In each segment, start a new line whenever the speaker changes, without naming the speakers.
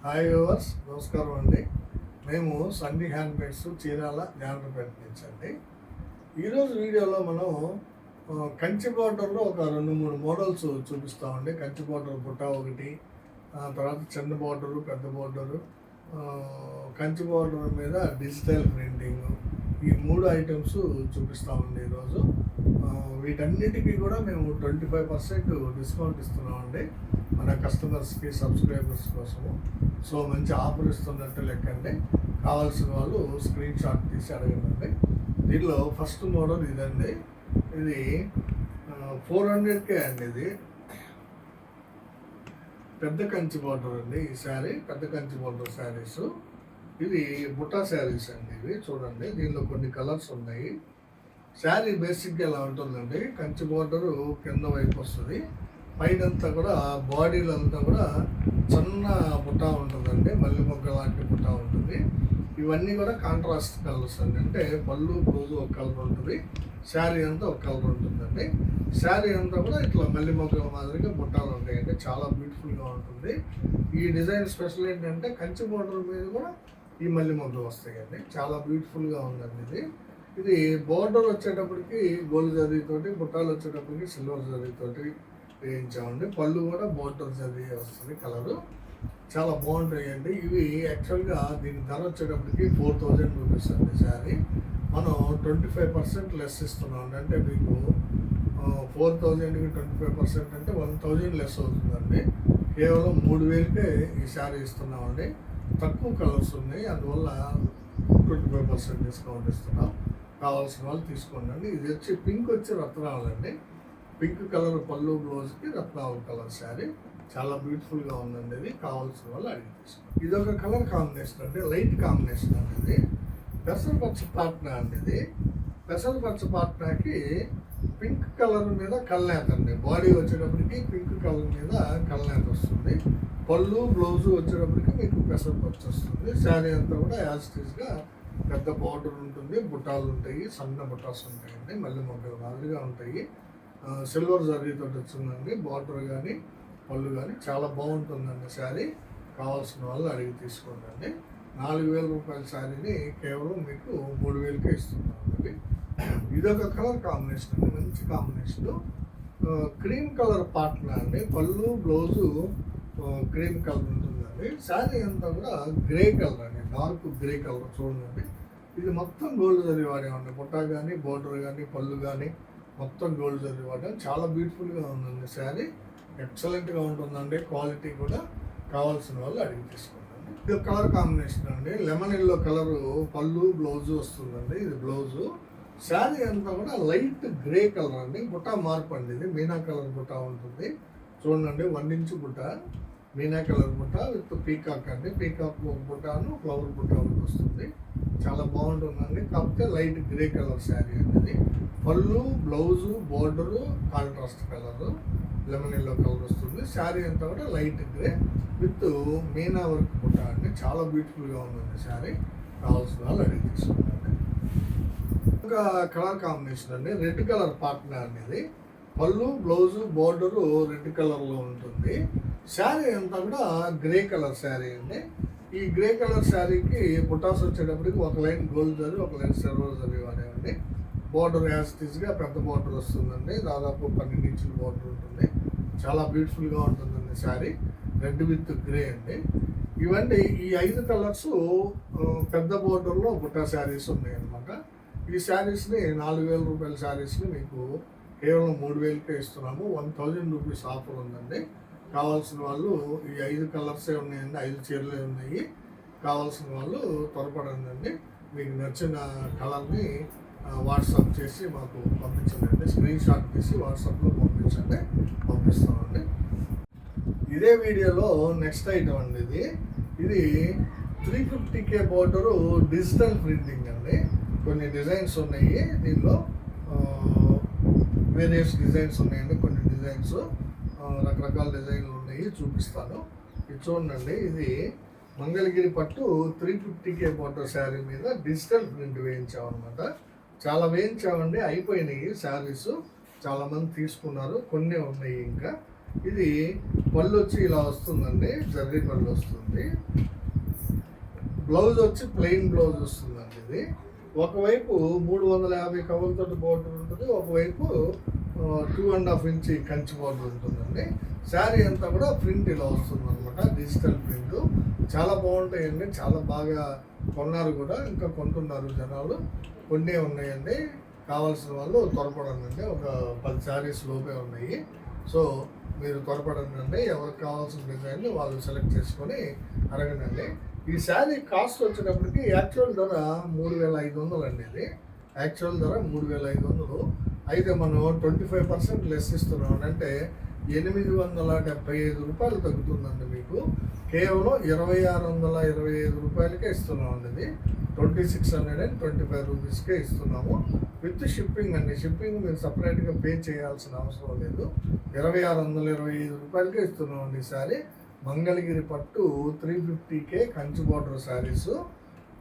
Hi viewers, నమస్కారం అండి. మేము సండి హ్యాండ్మేడ్స్ చీరాల జానపేట నుంచి అండి. ఈరోజు వీడియోలో మనం కంచి బార్డర్లో ఒక 2-3 మోడల్స్ చూపిస్తామండి. కంచి బార్డర్ బుట్ట ఒకటి, తర్వాత చిన్న బార్డరు, పెద్ద బార్డరు, కంచి బార్డర్ మీద డిజిటల్ ప్రింటింగ్, ఈ 3 ఐటమ్స్ చూపిస్తామండి ఈరోజు. వీటన్నిటికీ కూడా మేము 25% డిస్కౌంట్ ఇస్తున్నామండి మన కస్టమర్స్కి, సబ్స్క్రైబర్స్ కోసము. సో మంచి ఆఫర్ ఇస్తున్నట్టు లెక్కండి. కావాల్సిన వాళ్ళు స్క్రీన్ షాట్ తీసి అడగండి. దీనిలో ఫస్ట్ మోడల్ ఇదండి. ఇది 400K అండి. ఇది పెద్ద కంచి బార్డర్ అండి. ఈ శారీ పెద్ద కంచి బార్డర్ శారీస్. ఇది బుట్టా శారీస్ అండి. ఇవి చూడండి, దీనిలో కొన్ని కలర్స్ ఉన్నాయి. శారీ బేసిక్గా ఎలా ఉంటుందండి, కంచి బార్డరు కింద వైపు వస్తుంది, పైనంతా కూడా బాడీలో అంతా కూడా చిన్న బుట్టా ఉంటుందండి, మల్లె మొగ్గ లాంటి బుట్టా ఉంటుంది. ఇవన్నీ కూడా కాంట్రాస్ట్ కలర్స్ అండి. అంటే పళ్ళు బ్లౌజ్ ఒక కలర్ ఉంటుంది, శారీ అంతా ఒక కలర్ ఉంటుందండి. శారీ అంతా కూడా ఇట్లా మల్లె మొగ్గల మాదిరిగా బుట్టాలు ఉంటాయండి. చాలా బ్యూటిఫుల్గా ఉంటుంది. ఈ డిజైన్ స్పెషల్ ఏంటంటే కంచి బార్డర్ మీద కూడా ఈ మల్లె మొగ్గలు వస్తాయండి. చాలా బ్యూటిఫుల్గా ఉందండి ఇది. ఇది బోర్డర్ వచ్చేటప్పటికి గోల్డ్ జరీతోటి, బుట్టాలు వచ్చేటప్పటికి సిల్వర్ జరీతోటి వేయించామండి. పళ్ళు కూడా బోర్డర్ జరీ వస్తుంది కలరు. చాలా బాగుంటాయండి ఇవి. యాక్చువల్గా దీని ధర వచ్చేటప్పటికి 4000 రూపీస్ అండి శారీ. మనం 25% లెస్ ఇస్తున్నామండి. అంటే మీకు 4000కి 25% అంటే 1000 లెస్ అవుతుందండి. కేవలం 3000కే ఈ శారీ ఇస్తున్నామండి. తక్కువ కలర్స్ ఉన్నాయి, అందువల్ల 25% డిస్కౌంట్ ఇస్తున్నాం. కావాల్సిన వాళ్ళు తీసుకోండి. ఇది వచ్చి పింక్ వచ్చి రత్నాలండి. పింక్ కలర్ పళ్ళు బ్లౌజ్కి రత్నావళి కలర్ శారీ. చాలా బ్యూటిఫుల్గా ఉందండి. ఇది కావాల్సిన వాళ్ళు అడిగి తీసుకోండి. ఇది ఒక కలర్ కాంబినేషన్ అండి, లైట్ కాంబినేషన్ అండి. ఇది పెసరపచ్చ పాట్నా అండి. ఇది పెసరపచ్చ పాట్నాకి పింక్ కలర్ మీద కల్నేత అండి. బాడీ వచ్చేటప్పటికి పింక్ కలర్ మీద కల్నేత వస్తుంది. పళ్ళు బ్లౌజు వచ్చేటప్పటికి మీకు పెసరపచ్చ వస్తుంది. శారీ అంతా కూడా యాస్టీస్గా పెద్ద బార్డర్ ఉంటుంది, బుట్టాలు ఉంటాయి, సన్న బుట్టాస్ ఉంటాయండి, మల్లె మొగ్గలు మాదిరిగా ఉంటాయి. సిల్వర్ జరీతో వచ్చిందండి బార్డర్ కానీ పళ్ళు కానీ. చాలా బాగుంటుందండి శారీ. కావాల్సిన వాళ్ళు అడిగి తీసుకోండి. 4000 రూపాయల శారీని కేవలం మీకు 3000కే ఇస్తున్నామండి. ఇదొక కలర్ కాంబినేషన్ అండి, మంచి కాంబినేషన్. క్రీమ్ కలర్ పాట్నా అండి. పళ్ళు బ్లౌజు క్రీమ్ కలర్ ఉంటుందండి. శారీ అంతా కూడా గ్రే కలర్ అండి, డార్క్ గ్రే కలర్. చూడండి, ఇది మొత్తం గోల్డ్ జరీ వాడేమండి. బుట్టా కానీ బోర్డర్ కానీ పళ్ళు కానీ మొత్తం గోల్డ్ జరీ వాడాం. చాలా బ్యూటిఫుల్గా ఉందండి శారీ. ఎక్సలెంట్గా ఉంటుందండి. క్వాలిటీ కూడా. కావాల్సిన వాళ్ళు అడిగి తీసుకోండి. ఇది కలర్ కాంబినేషన్ అండి. లెమన్ ఎల్లో కలరు పళ్ళు బ్లౌజు వస్తుందండి. ఇది బ్లౌజు. శారీ అంతా కూడా లైట్ గ్రే కలర్ అండి. బుట్టా మార్పు అండి. ఇది మీనా కలర్ బుట్టా ఉంటుంది. చూడండి, 1 ఇంచ్ బుట్ట, మీనా కలర్ బుట్ట విత్ పీకాక్ అండి. పీకాక్ బుట్టాను ఫ్లవర్ బుట్ట వస్తుంది. చాలా బాగుంటుందండి. కాకపోతే లైట్ గ్రే కలర్ శారీ అనేది. పళ్ళు blouse border contrast colour, lemon yellow colour వస్తుంది. శారీ అంతా కూడా light grey with Meena work బుట్ట అండి. చాలా బ్యూటిఫుల్గా ఉందండి శారీ. కావాల్సిన వాళ్ళు అడిగి తీసుకుంటాండి. ఒక కలర్ కాంబినేషన్ అండి, రెడ్ కలర్ పాట్నా అనేది. పళ్ళు బ్లౌజు బోర్డరు రెడ్ కలర్లో ఉంటుంది. శారీ అంతా కూడా గ్రే కలర్ శారీ అండి. ఈ గ్రే కలర్ శారీకి బుటాస్ వచ్చేటప్పటికి ఒక లైన్ గోల్డ్ జరీ, ఒక లైన్ సిల్వర్ జరీ అనేవండి. బోర్డర్ యాస్టీస్గా పెద్ద బోర్డర్ వస్తుందండి. దాదాపు 12 ఇంచుల బోర్డర్ ఉంటుంది. చాలా బ్యూటిఫుల్గా ఉంటుందండి శారీ. రెడ్ విత్ గ్రే అండి. ఇవన్నీ ఈ 5 కలర్స్ పెద్ద బోర్డర్లో బుట్టా శారీస్ ఉన్నాయన్నమాట. ఈ శారీస్ని 4000 రూపాయల శారీస్ని మీకు కేవలం 3000కే ఇస్తున్నాము. 1000 రూపీస్ ఆఫర్ ఉందండి. కావాల్సిన వాళ్ళు ఈ 5 కలర్సే ఉన్నాయండి, 5 చీరలే ఉన్నాయి. కావాల్సిన వాళ్ళు త్వరపడండి. మీకు నచ్చిన కలర్ని వాట్సాప్ చేసి మాకు పంపించండి. స్క్రీన్ షాట్ తీసి వాట్సాప్లో పంపిస్తామండి. ఇదే వీడియోలో నెక్స్ట్ ఐటమ్ అండి. ఇది 350K బోర్డరు డిజిటల్ ప్రింటింగ్ అండి. కొన్ని డిజైన్స్ ఉన్నాయి దీనిలో, వేరియస్ డిజైన్స్ ఉన్నాయండి. కొన్ని డిజైన్స్ రకరకాల డిజైన్లు ఉన్నాయి, చూపిస్తాను. ఇది చూడండి, ఇది మంగళగిరి పట్టు 350K బోర్డర్ శారీ మీద డిజిటల్ ప్రింట్ వేయించామన్నమాట. చాలా వేయించామండి, అయిపోయినాయి శారీస్. చాలామంది తీసుకున్నారు, కొన్ని ఉన్నాయి ఇంకా. ఇది పళ్ళు వచ్చి ఇలా వస్తుందండి, జర్రీ పళ్ళు వస్తుంది. బ్లౌజ్ వచ్చి ప్లెయిన్ బ్లౌజ్ వస్తుందండి. ఇది ఒకవైపు 350 కవులతోటి బోర్డర్ ఉంటుంది, ఒకవైపు 2.5 ఇంచ్ కంచి బోర్డర్ ఉంటుందండి. శారీ అంతా కూడా ప్రింట్ ఇలా వస్తుంది అనమాట, డిజిటల్ ప్రింట్. చాలా బాగుంటాయండి, చాలా బాగా కొన్నారు కూడా, ఇంకా కొంటున్నారు జనాలు. కొన్ని ఉన్నాయండి, కావాల్సిన వాళ్ళు త్వరపడండి. ఒక 10 శారీస్ లోపే ఉన్నాయి. సో మీరు త్వరపడండి, ఎవరికి కావాల్సిన డిజైన్ వాళ్ళు సెలెక్ట్ చేసుకొని అడగండి. ఈ శారీ కాస్ట్ వచ్చేటప్పటికి యాక్చువల్ ధర 3,500 అండి. ఇది యాక్చువల్ ధర 3,500. అయితే మనం 25% లెస్ ఇస్తున్నాం, అంటే 875 రూపాయలు తగ్గుతుందండి. మీకు కేవలం 2,625 రూపాయలకే ఇస్తున్నాం అండి. ఇది 2,625 రూపీస్కే ఇస్తున్నాము, విత్ షిప్పింగ్ అండి. షిప్పింగ్ మీరు సపరేట్గా పే చేయాల్సిన అవసరం లేదు. 2,625 రూపాయలకే ఇస్తున్నాం అండి. ఈసారి మంగళగిరి పట్టు 350K Kanchi border saris,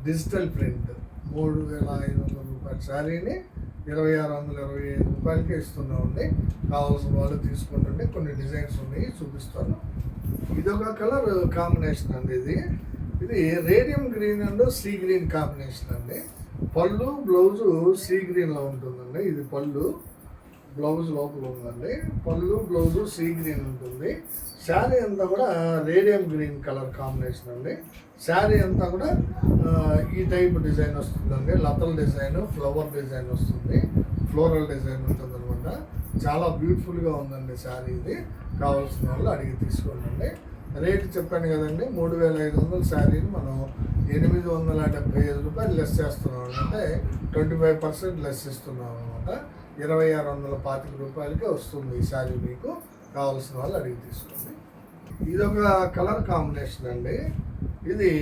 digital print 3,500 రూపాయల శారీని 2,625 రూపాయలకే ఇస్తున్నామండి. కావాల్సిన వాళ్ళు తీసుకుంటుంటే కొన్ని డిజైన్స్ ఉన్నాయి, చూపిస్తాను. ఇదొక కలర్ కాంబినేషన్ అండి. ఇది radium green and sea green combination అండి. పళ్ళు బ్లౌజు సీ గ్రీన్లో ఉంటుందండి. ఇది పళ్ళు, బ్లౌజ్ లోపల ఉందండి. పళ్ళు బ్లౌజు సీ గ్రీన్ ఉంటుంది. శారీ అంతా కూడా రేడియం గ్రీన్ కలర్ కాంబినేషన్ అండి. శారీ అంతా కూడా ఈ టైప్ డిజైన్ వస్తుందండి. లతల్ డిజైన్, ఫ్లవర్ డిజైన్ వస్తుంది, ఫ్లోరల్ డిజైన్ ఉంటుంది అనమాట. చాలా బ్యూటిఫుల్గా ఉందండి శారీ. ఇది కావాల్సిన వాళ్ళు అడిగి తీసుకోండి. రేట్ చెప్పాను కదండి, 3,500 శారీని మనం 875 రూపాయలు లెస్ చేస్తున్నాం, అంటే 25% లెస్ ఇస్తున్నాం అనమాట. 2,625 రూపాయలకే వస్తుంది ఈ శారీ. మీకు కావాల్సిన వాళ్ళు అడిగి తీసుకోండి. ఇదొక కలర్ కాంబినేషన్ అండి. ఇది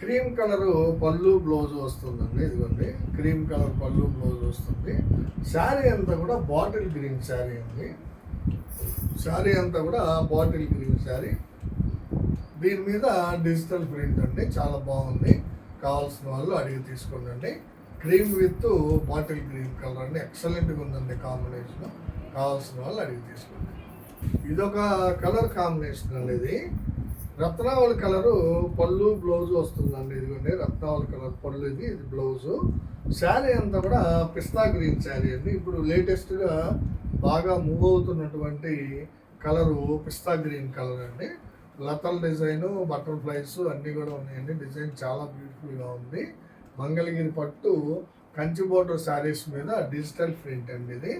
క్రీమ్ కలరు పళ్ళు బ్లౌజ్ వస్తుందండి. ఇదిగోండి, క్రీమ్ కలర్ పళ్ళు బ్లౌజ్ వస్తుంది. శారీ అంతా కూడా బాటిల్ గ్రీన్ శారీ అండి. శారీ అంతా కూడా బాటిల్ గ్రీన్ శారీ. దీని మీద డిజిటల్ ప్రింట్ అండి, చాలా బాగుంది. కావాల్సిన వాళ్ళు అడిగి తీసుకోండి. Cream with bottle green colour అండి, ఎక్సలెంట్గా ఉందండి కాంబినేషన్. కావాల్సిన వాళ్ళు అడిగి తీసుకోండి. ఇదొక కలర్ కాంబినేషన్ అండి. ఇది రత్నావళి కలరు పళ్ళు బ్లౌజ్ వస్తుందండి. ఇదిగోండి, రత్నావళి కలర్ పళ్ళు, ఇది బ్లౌజు. శారీ అంతా కూడా పిస్తా గ్రీన్ శారీ అండి. ఇప్పుడు లేటెస్ట్గా బాగా మూవ్ అవుతున్నటువంటి కలరు పిస్తా గ్రీన్ కలర్ అండి. లతల్ డిజైను, బటర్ఫ్లైస్ అన్నీ కూడా ఉన్నాయండి. డిజైన్ చాలా బ్యూటిఫుల్గా ఉంది. మంగళగిరి పట్టు కంచి బోర్డర్ శారీస్ మీద డిజిటల్ ప్రింట్ అండి. ఇది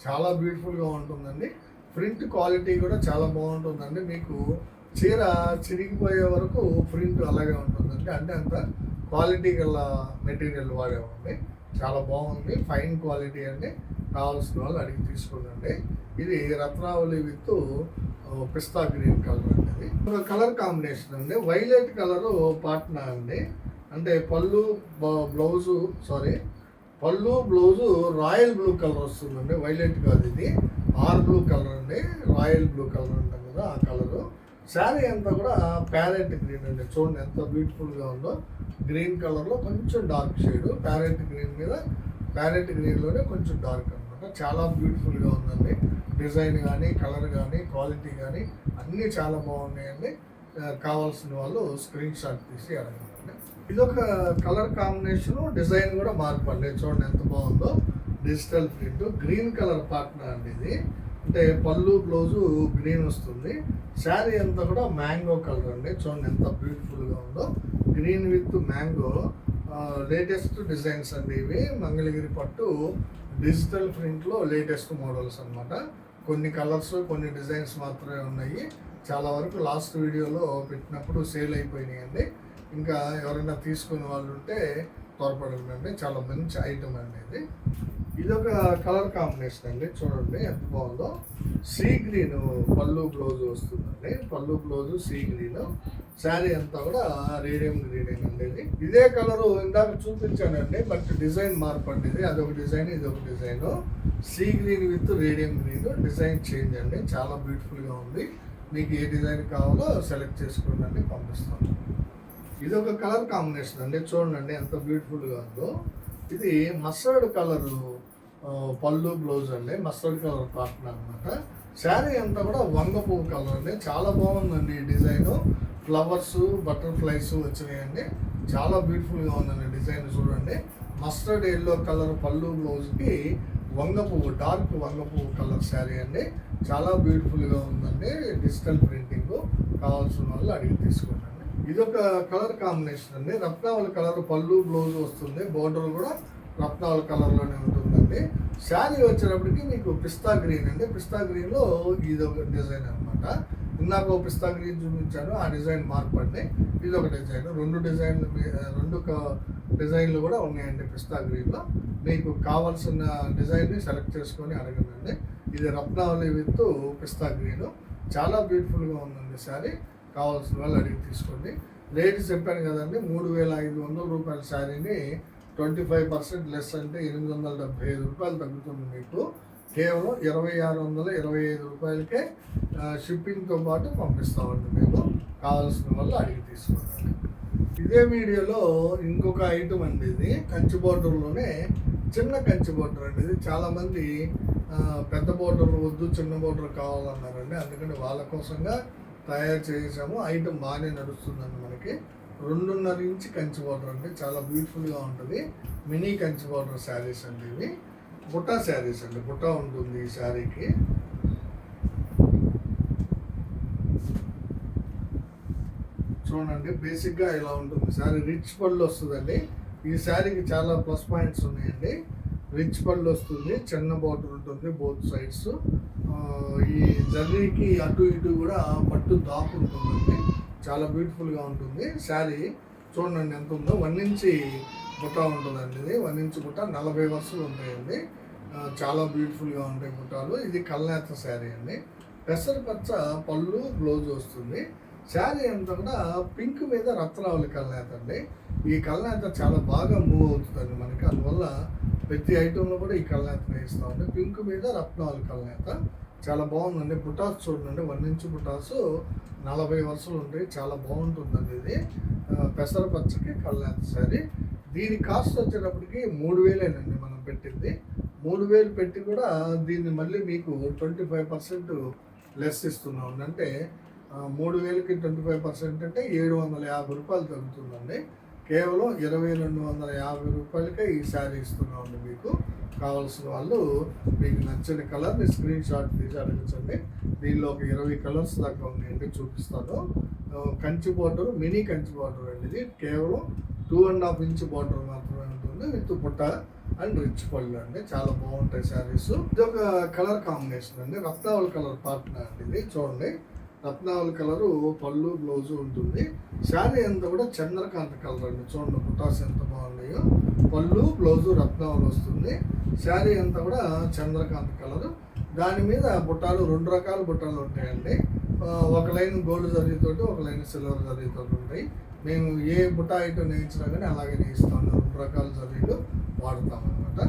చాలా బ్యూటిఫుల్గా ఉంటుందండి. ప్రింట్ క్వాలిటీ కూడా చాలా బాగుంటుందండి. మీకు చీర చిరిగిపోయే వరకు ప్రింట్ అలాగే ఉంటుందండి, అంటే అంత క్వాలిటీ గల మెటీరియల్ వాడేవండి. చాలా బాగుంది, ఫైన్ క్వాలిటీ అండి. కావాల్సిన వాళ్ళు అడిగి తీసుకోండి. ఇది రత్నావళి విత్ పిస్తా గ్రీన్ కలర్ అండి. ఇది ఒక కలర్ కాంబినేషన్ అండి. వైలెట్ కలరు పాట్నా అండి. అంటే పళ్ళు బ్లౌజు రాయల్ బ్లూ కలర్ వస్తుందండి. వైలెట్ కాదు, ఇది బ్లూ కలర్ అండి. రాయల్ బ్లూ కలర్ అంటాం కదా, ఆ కలరు. శారీ అంతా కూడా ప్యారెట్ గ్రీన్ అండి. చూడండి ఎంత బ్యూటిఫుల్గా ఉందో. గ్రీన్ కలర్లో కొంచెం డార్క్ షేడ్, ప్యారెట్ గ్రీన్ మీద, ప్యారెట్ గ్రీన్లోనే కొంచెం డార్క్ అనమాట. చాలా బ్యూటిఫుల్గా ఉందండి. డిజైన్ కానీ, కలర్ కానీ, క్వాలిటీ కానీ అన్నీ చాలా బాగున్నాయండి. కావాల్సిన వాళ్ళు స్క్రీన్ షాట్ తీసి అడగండి. ఇదొక కలర్ కాంబినేషను, డిజైన్ కూడా మార్పు అండి. చూడండి ఎంత బాగుందో. Digital print green colour Patna అండి. ఇది అంటే పళ్ళు బ్లౌజు గ్రీన్ వస్తుంది. శారీ అంతా కూడా మ్యాంగో కలర్ అండి. చూడండి ఎంత బ్యూటిఫుల్గా ఉందో. Green with mango, latest designs అండి ఇవి. మంగళగిరి పట్టు డిజిటల్ ప్రింట్లో లేటెస్ట్ మోడల్స్ అనమాట. కొన్ని కలర్స్, కొన్ని డిజైన్స్ మాత్రమే ఉన్నాయి. చాలా వరకు లాస్ట్ వీడియోలో పెట్టినప్పుడు సేల్ అయిపోయినాయండి. ఇంకా ఎవరైనా తీసుకునే వాళ్ళు ఉంటే త్వరపడండి. చాలా మంచి ఐటమ్ అండి. ఇదొక కలర్ కాంబినేషన్ అండి. చూడండి ఎంత బాగుందో. సీ గ్రీన్ పళ్ళు బ్లౌజ్ వస్తుందండి. పళ్ళు బ్లౌజు సీ గ్రీన్. శారీ అంతా కూడా రేడియం గ్రీన్ అండి. ఇదే కలరు ఇందాక చూపించానండి, బట్ డిజైన్ మార్పు అండి. ఇది అదొక డిజైన్, ఇది ఒక design. Sea green with radium green, design change అండి. చాలా బ్యూటిఫుల్గా ఉంది. మీకు ఏ డిజైన్ కావాలో సెలెక్ట్ చేసుకోండి, పంపిస్తాను. ఇది ఒక కలర్ కాంబినేషన్ అండి. చూడండి ఎంత బ్యూటిఫుల్గా ఉందో. ఇది మస్టర్డ్ కలరు పళ్ళు బ్లౌజ్ అండి. మస్టర్డ్ కలర్ పార్ట్నర్ అనమాట. శారీ అంతా కూడా వంగ పువ్వు కలర్ అండి, చాలా బాగుందండి ఈ డిజైన్. ఫ్లవర్స్ బటర్ఫ్లైస్ వచ్చినాయండి, చాలా బ్యూటిఫుల్గా ఉందండి డిజైన్. చూడండి, మస్టర్డ్ ఎల్లో కలర్ పళ్ళు బ్లౌజ్కి వంగ పువ్వు, డార్క్ వంగ పువ్వు కలర్ శారీ అండి, చాలా బ్యూటిఫుల్గా ఉందండి. డిజిటల్ ప్రింటింగ్, కావాల్సిన వాళ్ళు అడిగి తీసుకోండి. ఇది ఒక కలర్ కాంబినేషన్ అండి, రత్నావళి కలర్ పళ్ళు బ్లౌజ్ వస్తుంది, బోర్డర్ కూడా రత్నావళి కలర్లోనే ఉంటుందండి. శారీ వచ్చేటప్పటికి మీకు పిస్తా గ్రీన్ అండి, పిస్తా గ్రీన్లో ఇది ఒక డిజైన్ అనమాట. ఇందాక ఒక పిస్తా గ్రీన్ చూపించాను, ఆ డిజైన్ మార్పు అండి. ఇది ఒక డిజైన్, రెండు డిజైన్లు కూడా ఉన్నాయండి పిస్తా గ్రీన్లో. మీకు కావాల్సిన డిజైన్ని సెలెక్ట్ చేసుకొని అడగండి. ఇది రత్నావళి విత్ పిస్తా గ్రీన్, చాలా బ్యూటిఫుల్గా ఉందండి శారీ. కావాల్సిన వాళ్ళు అడిగి తీసుకోండి. రేట్ చెప్పాను కదండి, 3,500 రూపాయల శారీని 25% లెస్ అంటే 875 రూపాయలు తగ్గుతుంది మీకు. కేవలం 2,625 రూపాయలకే షిప్పింగ్తో పాటు పంపిస్తామండి మేము. కావాల్సిన వాళ్ళు అడిగి తీసుకోండి. ఇదే వీడియోలో ఇంకొక ఐటమ్ అండి, ఇది కంచి బోర్డర్లోనే చిన్న కంచి బోర్డర్ అండి. ఇది చాలామంది పెద్ద బోర్డర్ వద్దు, చిన్న బోర్డర్ కావాలన్నారండి, అందుకని వాళ్ళ కోసంగా తయారు చేసాము. ఐటమ్ బాగానే నడుస్తుందండి మనకి. 2.5 ఇంచ్ కంచి బోర్డర్ అండి, చాలా బ్యూటిఫుల్గా ఉంటుంది. మినీ కంచి బోర్డర్ శారీస్ అండి ఇవి. బుట్టా శారీస్ అండి, బుట్టా ఉంటుంది ఈ శారీకి. చూడండి, బేసిక్గా ఇలా ఉంటుంది శారీ. రిచ్ పళ్ళు వస్తుందండి ఈ శారీకి, చాలా ప్లస్ పాయింట్స్ ఉన్నాయండి. రిచ్ పళ్ళు వస్తుంది, చిన్న బార్డర్ ఉంటుంది బోత్ సైడ్స్. ఈ జర్నీకి అటు ఇటు కూడా పట్టు దాపు ఉంటుందండి, చాలా బ్యూటిఫుల్గా ఉంటుంది శారీ. చూడండి ఎంత ఉందో, 1 ఇంచ్ బుట్ట ఉంటుందండి ఇది. 1 ఇంచ్ బుట్ట 40 వరుసలు ఉంటాయండి, చాలా బ్యూటిఫుల్గా ఉంటాయి బుట్టాలు. ఇది కల్నేత శారీ అండి, పెసరపచ్చ పళ్ళు బ్లౌజ్ వస్తుంది. శారీ అంతా కూడా పింక్ మీద రత్నావళి కల్నేత అండి. ఈ కల్నేత చాలా బాగా మూవ్ అవుతుందండి మనకి, అందువల్ల ప్రతి ఐటెంలో కూడా ఈ కల్నేతనే ఇస్తామండి. పింక్ మీద రత్నావళి కల్నేత చాలా బాగుందండి. బుటాస్ చూడండి, 1 ఇంచ్ బుటాస్ 40 వరుసలు ఉంటాయి, చాలా బాగుంటుందండి ఇది. పెసరపచ్చకి కల్నేత శారీ. దీని కాస్ట్ వచ్చేటప్పటికి 3,000 మనం పెట్టింది. 3,000 పెట్టి కూడా దీన్ని మళ్ళీ మీకు 25% లెస్ ఇస్తున్నాం. అంటే 3,000కి 25% అంటే 750 రూపాయలు తగ్గుతుందండి. కేవలం 2,250 రూపాయలకే ఈ శారీ ఇస్తున్నామండి మీకు. కావాల్సిన వాళ్ళు మీకు నచ్చిన కలర్ని స్క్రీన్ షాట్ తీసి అడగచ్చండి. దీనిలో ఒక 20 కలర్స్ దాకా ఉన్నాయండి, చూపిస్తాను. Kanchi border, mini Kanchi border అండి ఇది. కేవలం 2.5 ఇంచ్ బార్డర్ మాత్రమే ఉంటుంది, విత్ బుట్ట అండ్ రిచ్ పళ్ళు అండి, చాలా బాగుంటాయి శారీస్. ఇది ఒక కలర్ కాంబినేషన్ అండి, రత్నావళి కలర్ పార్ట్నర్ అండి ఇది. చూడండి, రత్నావళి కలరు పళ్ళు బ్లౌజు ఉంటుంది. శారీ అంతా కూడా చంద్రకాంత కలర్ అండి. చూడండి బుటాస్ ఎంత బాగున్నాయో. పళ్ళు బ్లౌజు రత్నావళి వస్తుంది. శారీ అంతా కూడా చంద్రకాంత కలరు. దాని మీద బుట్టాలు 2 రకాల బుట్టాలు ఉంటాయండి. ఒక లైన్ గోల్డ్ జరీతోటి, ఒక లైన్ సిల్వర్ జరీతోటి ఉంటాయి. మేము ఏ బుట్ట ఐటమ్ నేయించినా కానీ అలాగే నేయిస్తాము. 2 రకాల జరీలు వాడతాం అనమాట.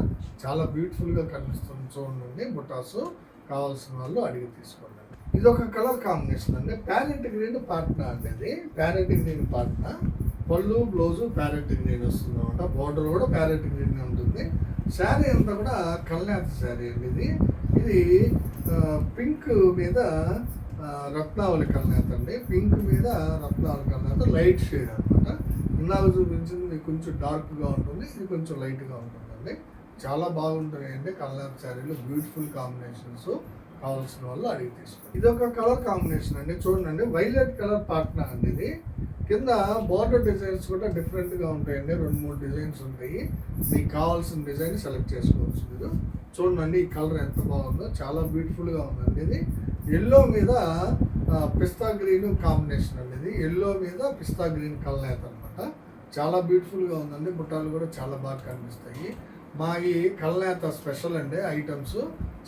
చాలా బ్యూటిఫుల్గా కనిపిస్తుంది చూడండి బుటాస్. కావాల్సిన వాళ్ళు అడిగి తీసుకోండి. ఇది ఒక కలర్ కాంబినేషన్ అండి, ప్యారెట్ గ్రీన్ పార్ట్నర్ అండి. ఇది ప్యారెట్ గ్రీన్ పార్ట్నర్, పళ్ళు బ్లౌజు ప్యారెట్ గ్రీన్ వస్తుంది అనమాట. బార్డర్ కూడా ప్యారెట్ గ్రీన్ ఉంటుంది. శారీ అంతా కూడా కల్నేత శారీ అండి ఇది. ఇది పింక్ మీద రత్నావళి కల్నేత అండి. పింక్ మీద రత్నావళి కల్నేత లైట్ షేడ్ అనమాట. ఇందాక చూపించింది కొంచెం డార్క్గా ఉంటుంది, ఇది కొంచెం లైట్గా ఉంటుందండి. చాలా బాగుంటాయండి కల్నేత శారీలు, బ్యూటిఫుల్ కాంబినేషన్స్. కావాల్సిన వాళ్ళు అడిగి తీసుకోండి. ఇది ఒక కలర్ కాంబినేషన్ అండి, చూడండి వైలెట్ కలర్ పార్ట్నర్ అండి ఇది. కింద బార్డర్ డిజైన్స్ కూడా డిఫరెంట్గా ఉంటాయండి, 2-3 డిజైన్స్ ఉంటాయి. మీకు కావాల్సిన డిజైన్ సెలెక్ట్ చేసుకోవచ్చు మీరు. చూడండి ఈ కలర్ ఎంత బాగుందో, చాలా బ్యూటిఫుల్గా ఉందండి ఇది. ఎల్లో మీద పిస్తా గ్రీన్ కాంబినేషన్ అండి ఇది. ఎల్లో మీద పిస్తా గ్రీన్ కల్నేత అనమాట, చాలా బ్యూటిఫుల్గా ఉందండి. బుట్టాలు కూడా చాలా బాగా కనిపిస్తాయి. మా ఈ కల్నేత స్పెషల్ అండి ఐటమ్స్,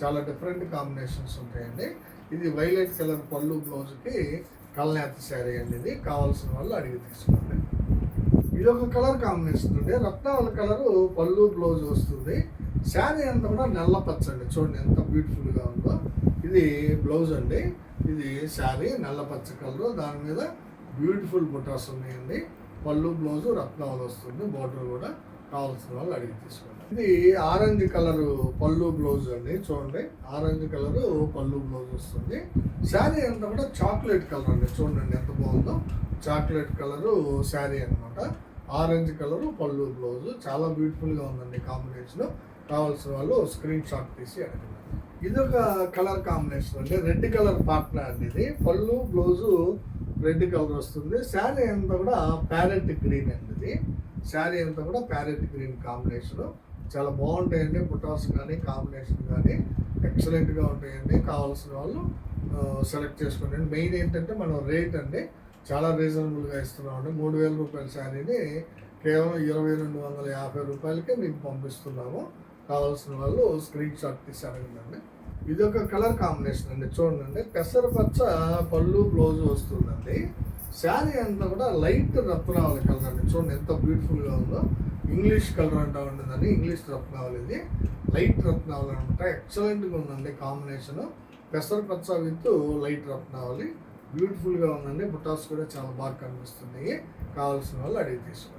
చాలా డిఫరెంట్ కాంబినేషన్స్ ఉంటాయండి. ఇది వైలెట్ కలర్ పళ్ళు బ్లౌజ్కి కల్నేత శారీ అండి ఇది. కావాల్సిన వాళ్ళు అడిగి తీసుకోండి. ఇది ఒక కలర్ కాంబినేషన్ అండి, రత్నావళి కలరు పళ్ళు బ్లౌజ్ వస్తుంది. శారీ అంతా కూడా నల్ల పచ్చ అండి, చూడండి ఎంత బ్యూటిఫుల్గా ఉందో. ఇది బ్లౌజ్ అండి, ఇది శారీ నల్ల పచ్చ కలరు, దాని మీద బ్యూటిఫుల్ బుటాస్ ఉన్నాయండి. పళ్ళు బ్లౌజు రత్నావళి వస్తుంది, బార్డర్ కూడా. కావాల్సిన వాళ్ళు అడిగి తీసుకోండి. ఇది ఆరెంజ్ కలర్ పళ్ళు బ్లౌజ్ అండి. చూడండి, ఆరెంజ్ కలర్ పళ్ళు బ్లౌజ్ వస్తుంది. శారీ అంతా కూడా చాక్లెట్ కలర్ అండి. చూడండి ఎంత బాగుందో, చాక్లెట్ కలరు శారీ అనమాట. ఆరెంజ్ కలరు పళ్ళు బ్లౌజ్ చాలా బ్యూటిఫుల్గా ఉందండి కాంబినేషన్. కావాల్సిన వాళ్ళు స్క్రీన్ షాట్ తీసి అడగండి. ఇదొక కలర్ కాంబినేషన్ అండి. రెడ్ కలర్ పార్ట్నర్ అండి. ఇది పళ్ళు బ్లౌజు రెడ్ కలర్ వస్తుంది. శారీ అంతా కూడా ప్యారెట్ గ్రీన్ అండి. ఇది శారీ అంతా కూడా ప్యారెట్ గ్రీన్ కాంబినేషన్. చాలా బాగుంటాయండి. బుటాస్ కానీ కాంబినేషన్ కానీ ఎక్సలెంట్గా ఉంటాయండి. కావాల్సిన వాళ్ళు సెలెక్ట్ చేసుకోండి. మెయిన్ ఏంటంటే మనం రేట్ అండి చాలా రీజనబుల్గా ఇస్తున్నామండి. 3,000 రూపాయల శారీని కేవలం 2,250 రూపాయలకే మీకు పంపిస్తున్నాము. కావాల్సిన వాళ్ళు స్క్రీన్ షాట్ తీసి అడగండి. ఇది ఒక కలర్ కాంబినేషన్ అండి. చూడండి, పెసరపచ్చ పళ్ళు బ్లౌజ్ వస్తుందండి. శారీ అంతా కూడా లైట్ రత్నావళి కలర్ అండి. చూడండి ఎంత బ్యూటిఫుల్గా ఉందో. ఇంగ్లీష్ కలర్ అంటా ఉండదండి, ఇంగ్లీష్ రత్నావళి. ఇది లైట్ రత్నావళి అనమాట. ఎక్సలెంట్గా ఉందండి కాంబినేషన్. పెసరపచ్చ విత్ లైట్ రత్నావళి బ్యూటిఫుల్గా ఉందండి. బుటాస్ కూడా చాలా బాగా కనిపిస్తున్నాయి. కావాల్సిన వాళ్ళు అడిగి తీసుకోండి.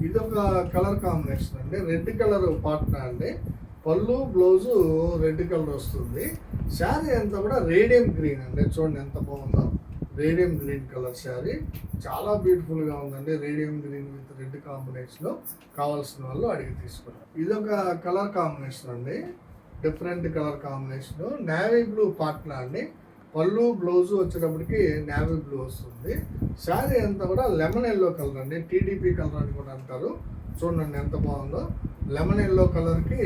ఇదొక కలర్ కాంబినేషన్ అండి. రెడ్ కలర్ పార్ట్నర్ అండి. పళ్ళు బ్లౌజు రెడ్ కలర్ వస్తుంది. శారీ అంతా కూడా రేడియం గ్రీన్ అండి. చూడండి ఎంత బాగుందో, రేడియం గ్రీన్ కలర్ శారీ చాలా బ్యూటిఫుల్గా ఉందండి. రేడియం గ్రీన్ విత్ రెడ్ కాంబినేషన్లో కావాల్సిన వాళ్ళు అడిగి తీసుకున్నారు. ఇదొక కలర్ కాంబినేషన్ అండి, different colour combination. Navy blue partner అండి. పళ్ళు బ్లౌజు వచ్చేటప్పటికి నేవీ బ్లూ వస్తుంది. శారీ అంతా కూడా లెమన్ ఎల్లో కలర్ అండి. టీడీపీ కలర్ అని కూడా అంటారు. చూడండి ఎంత బాగుందో. లెమన్ ఎల్లో కలర్కి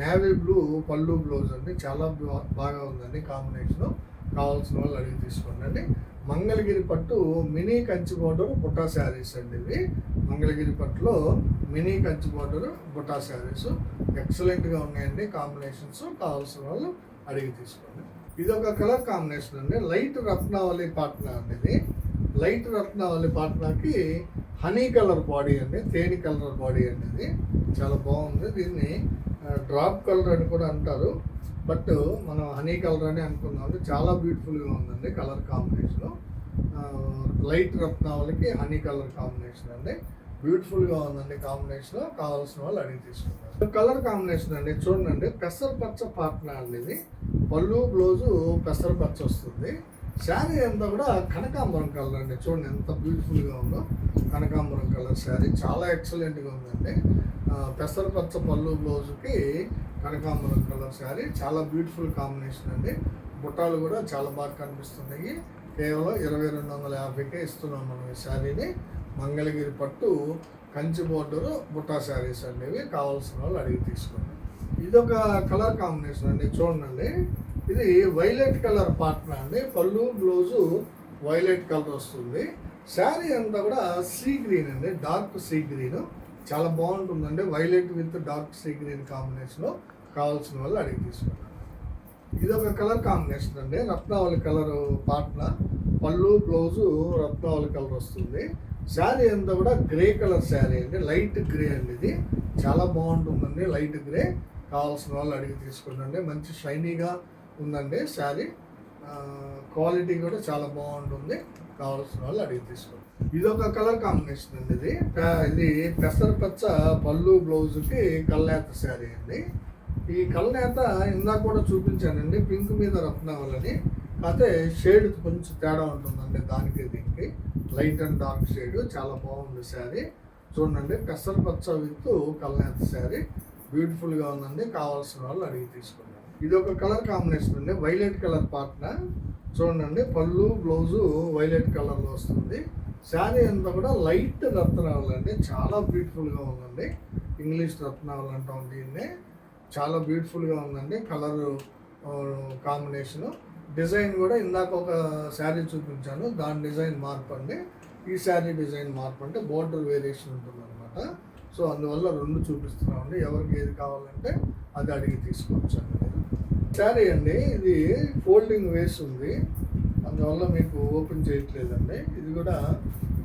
నేవీ బ్లూ పళ్ళు బ్లౌజ్ అండి. చాలా బాగా ఉందండి కాంబినేషన్. కావాల్సిన వాళ్ళు అడిగి తీసుకోండి. మంగళగిరి పట్టు మినీ కంచి బోర్డర్ బుట్టా శారీస్ అండి. ఇవి మంగళగిరి పట్టులో మినీ కంచి బోర్డర్ బుట్టా శారీస్ ఎక్సలెంట్గా ఉన్నాయండి కాంబినేషన్స్. కావాల్సిన వాళ్ళు అడిగి తీసుకోండి. ఇది ఒక కలర్ కాంబినేషన్ అండి. లైట్ రత్నావళి పాట్నా అనేది. లైట్ రత్నావళి పాట్నాకి హనీ కలర్ బాడీ అండి, తేనె కలర్ బాడీ అనేది చాలా బాగుంది. దీన్ని డ్రాప్ కలర్ అని కూడా అంటారు, బట్ మనం హనీ కలర్ అని అనుకున్నాం. చాలా బ్యూటిఫుల్గా ఉందండి కలర్ కాంబినేషన్. లైట్ రత్నావళికి హనీ కలర్ కాంబినేషన్ అండి. బ్యూటిఫుల్గా ఉందండి కాంబినేషన్. కావాల్సిన వాళ్ళు అడిగి తీసుకుంటారు. కలర్ కాంబినేషన్ అండి. చూడండి, పెసరపచ్చ పాట్నా అండి. ఇది పళ్ళు బ్లౌజు పెసరపచ్చ వస్తుంది. శారీ అంతా కూడా కనకాంబరం కలర్ అండి. చూడండి ఎంత బ్యూటిఫుల్గా ఉందో. కనకాంబరం కలర్ శారీ చాలా ఎక్సలెంట్గా ఉందండి. పెసరపచ్చ పళ్ళు బ్లౌజుకి కనకాంబరం కలర్ శారీ చాలా బ్యూటిఫుల్ కాంబినేషన్ అండి. బుట్టాలు కూడా చాలా బాగా కనిపిస్తున్నాయి. కేవలం 2,250కే ఇస్తున్నాం మనం ఈ శారీని. మంగళగిరి పట్టు కంచి బోర్డరు బుట్టా శారీస్ అండి. ఇవి కావాల్సిన వాళ్ళు అడిగి తీసుకోండి. ఇదొక కలర్ కాంబినేషన్ అండి. చూడండి, ఇది వైలెట్ కలర్ పార్ట్నర్ అండి. పళ్ళు బ్లౌజు వైలెట్ కలర్ వస్తుంది. శారీ అంతా కూడా సీ గ్రీన్ అండి, డార్క్ సీ గ్రీన్. చాలా బాగుంటుందండి. Violet with dark sea green కాంబినేషన్లో కావాల్సిన వాళ్ళు అడిగి తీసుకున్నాను. ఇదొక కలర్ కాంబినేషన్ అండి. రత్నావళి కలర్ పార్ట్నర్. పళ్ళు బ్లౌజు రత్నావళి కలర్ వస్తుంది. శారీ అంతా కూడా గ్రే కలర్ శారీ అండి. లైట్ గ్రే అండి. ఇది చాలా బాగుంటుందండి. Light grey. కావాల్సిన వాళ్ళు అడిగి తీసుకుంటండి. మంచి షైనీగా ఉందండి శారీ. క్వాలిటీ కూడా చాలా బాగుంటుంది. కావాల్సిన వాళ్ళు అడిగి తీసుకోండి. ఇదొక కలర్ కాంబినేషన్ అండి. ఇది పెసరపచ్చ పళ్ళు బ్లౌజ్కి కల్నేత శారీ అండి. ఈ కల్నేత ఇందాక కూడా చూపించానండి, పింక్ మీద రత్నావళి. కాకపోతే షేడ్ కొంచెం తేడా ఉంటుందండి దానికి దీనికి. లైట్ అండ్ డార్క్ షేడ్ చాలా బాగుంది శారీ. చూడండి, పెసరపచ్చ విత్ కల్నేత శారీ బ్యూటిఫుల్గా ఉందండి. కావాల్సిన వాళ్ళు అడిగి తీసుకున్నాను. ఇది ఒక కలర్ కాంబినేషన్ అండి. Violet colour partner. చూడండి, పళ్ళు బ్లౌజు వైలెట్ కలర్లో వస్తుంది. శారీ అంతా కూడా లైట్ రత్నావళి అండి. చాలా బ్యూటిఫుల్గా ఉందండి. ఇంగ్లీష్ రత్నావళి అంటాం దీన్ని. చాలా బ్యూటిఫుల్గా ఉందండి కలర్ కాంబినేషను. డిజైన్ కూడా ఇందాక ఒక శారీ చూపించాను, దాని డిజైన్ మార్పు అండి. ఈ శారీ డిజైన్ మార్పు అంటే బోర్డర్ వేరియేషన్ ఉంటుంది అనమాట. సో అందువల్ల రెండు చూపిస్తున్నామండి. ఎవరికి ఏది కావాలంటే అది అడిగి తీసుకోవచ్చు అండి. శారీ అండి, ఇది ఫోల్డింగ్ వేసి ఉంది, అందువల్ల మీకు ఓపెన్ చేయట్లేదండి. ఇది కూడా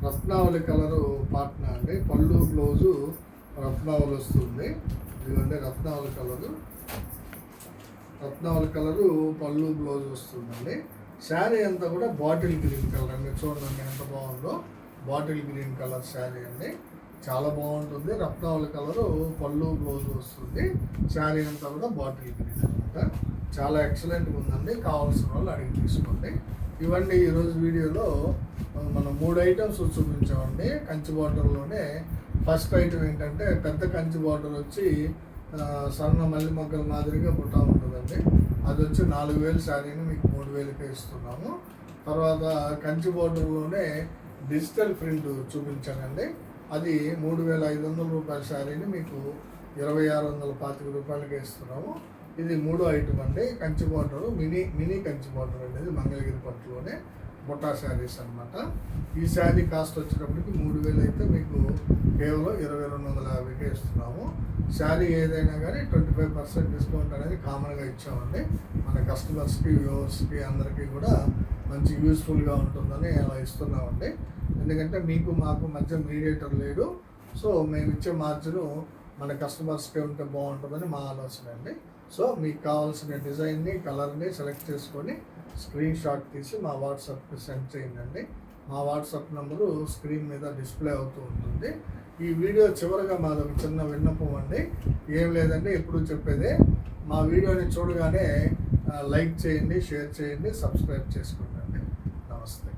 రత్నావళి కలరు పార్ట్నర్ అండి. పళ్ళు బ్లౌజు రత్నావళి వస్తుంది. ఇదిగోండి రత్నావళి కలరు పళ్ళు బ్లౌజ్ వస్తుందండి. శారీ అంతా కూడా బాటిల్ గ్రీన్ కలర్ అండి. చూడండి ఎంత బాగుందో. బాటిల్ గ్రీన్ కలర్ శారీ అండి. చాలా బాగుంటుంది. రత్నావళి కలరు పళ్ళు బ్లౌజ్ వస్తుంది. శారీ అంతా కూడా బాటిల్ గ్రీన్ అనమాట. చాలా ఎక్సలెంట్గా ఉందండి. కావాల్సిన వాళ్ళు అడిగి తీసుకోండి. ఇవన్నీ ఈరోజు వీడియోలో మనం 3 ఐటమ్స్ చూపించామండి. కంచి బార్డర్లోనే ఫస్ట్ ఐటమ్ ఏంటంటే పెద్ద కంచి బార్డర్ వచ్చి సన్న మల్లి మొగ్గల మాదిరిగా బుట్ట ఉంటుందండి. అది వచ్చి 4000 శారీని మీకు 3000కే ఇస్తున్నాము. తర్వాత కంచి బార్డర్లోనే డిజిటల్ ప్రింట్ చూపించానండి. అది 3500 రూపాయల శారీని మీకు 2625 రూపాయలకే ఇస్తున్నాము. ఇది 3వ ఐటమ్ అండి. Kanchi border mini Kanchi border అనేది మంగళగిరి పట్టులోనే బుట్టా శారీస్ అనమాట. ఈ శారీ కాస్ట్ వచ్చేటప్పటికి 3000 అయితే మీకు కేవలం 2250కే ఇస్తున్నాము. శారీ ఏదైనా కానీ 25% డిస్కౌంట్ అనేది కామన్గా ఇచ్చామండి. మన కస్టమర్స్కి, వ్యూవర్స్కి అందరికీ కూడా మంచి యూస్ఫుల్గా ఉంటుందని అలా ఇస్తున్నామండి. ఎందుకంటే మీకు మాకు మధ్య మీడియేటర్ లేడు. సో మేము ఇచ్చే మార్జిన్ మన కస్టమర్స్కి ఉంటే బాగుంటుందని మా ఆలోచన అండి. సో మీకు కావాల్సిన డిజైన్ని, కలర్ని సెలెక్ట్ చేసుకొని స్క్రీన్ షాట్ తీసి మా వాట్సాప్కి సెండ్ చేయండి. మా వాట్సాప్ నెంబరు స్క్రీన్ మీద డిస్ప్లే అవుతూ ఉంటుంది. ఈ వీడియో చివరిగా మాది ఒక చిన్న విన్నపం అండి. ఏం లేదండి, ఎప్పుడు చెప్పేదే, మా వీడియోని చూడగానే లైక్ చేయండి, షేర్ చేయండి, సబ్స్క్రైబ్ చేసుకోండి. నమస్తే.